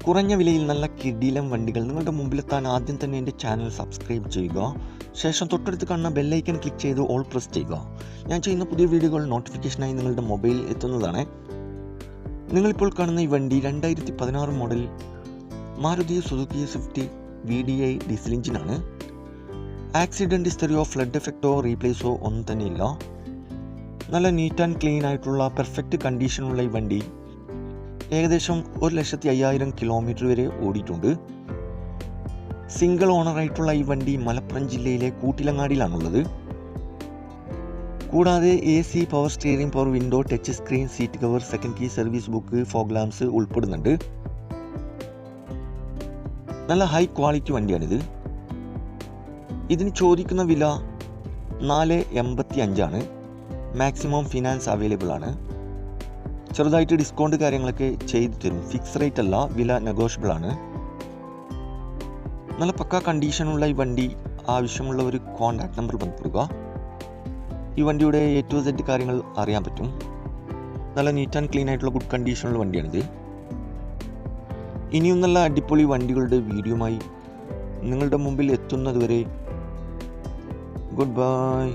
കുറഞ്ഞ വിലയിൽ നല്ല കിടിലം വണ്ടികൾ നിങ്ങളുടെ മുമ്പിലെത്താൻ ആദ്യം തന്നെ എൻ്റെ ചാനൽ സബ്സ്ക്രൈബ് ചെയ്യുക. ശേഷം തൊട്ടടുത്ത് കാണുന്ന ബെല്ലൈക്കൺ ക്ലിക്ക് ചെയ്ത് ഓൾ പ്രസ് ചെയ്യുക. ഞാൻ ചെയ്യുന്ന പുതിയ വീഡിയോകൾ നോട്ടിഫിക്കേഷനായി നിങ്ങളുടെ മൊബൈലിൽ എത്തുന്നതാണ്. നിങ്ങളിപ്പോൾ കാണുന്ന ഈ വണ്ടി 2016 model Maruti Suzuki Swift VDI diesel എഞ്ചിനാണ്. ആക്സിഡൻറ്റ് ഹിസ്റ്ററിയോ ഫ്ലഡ് എഫക്റ്റോ റീപ്ലേസോ ഒന്നും തന്നെയില്ല. നല്ല നീറ്റ് ആൻഡ് ക്ലീൻ ആയിട്ടുള്ള പെർഫെക്റ്റ് കണ്ടീഷനുള്ള ഈ വണ്ടി ഏകദേശം 1,05,000 കിലോമീറ്റർ വരെ ഓടിയിട്ടുണ്ട്. സിംഗിൾ ഓണറായിട്ടുള്ള ഈ വണ്ടി മലപ്പുറം ജില്ലയിലെ കൂട്ടിലങ്ങാടിയിലാണുള്ളത്. കൂടാതെ AC, power steering, power window, touch screen, seat cover, second key, service book, fog lamps ഉൾപ്പെടുന്നുണ്ട്. നല്ല ഹൈ ക്വാളിറ്റി വണ്ടിയാണിത്. ഇതിന് ചോദിക്കുന്ന വില 485 മാക്സിമം ഫിനാൻസ് അവൈലബിൾ ആണ്. ചെറുതായിട്ട് ഡിസ്കൗണ്ട് കാര്യങ്ങളൊക്കെ ചെയ്തു തരും. ഫിക്സ് റേറ്റ് അല്ല, വില നെഗോഷ്യബിൾ ആണ്. നല്ല പക്ക കണ്ടീഷനുള്ള ഈ വണ്ടി ആവശ്യമുള്ള ഒരു കോൺടാക്ട് നമ്പർ ബന്ധപ്പെടുക. ഈ വണ്ടിയുടെ A to Z കാര്യങ്ങൾ അറിയാൻ പറ്റും. നല്ല നീറ്റ് ആൻഡ് ക്ലീൻ ആയിട്ടുള്ള ഗുഡ് കണ്ടീഷനുള്ള വണ്ടിയാണിത്. ഇനിയും നല്ല അടിപൊളി വണ്ടികളുടെ വീഡിയോയുമായി നിങ്ങളുടെ മുമ്പിൽ എത്തുന്നതുവരെ ഗുഡ് ബൈ.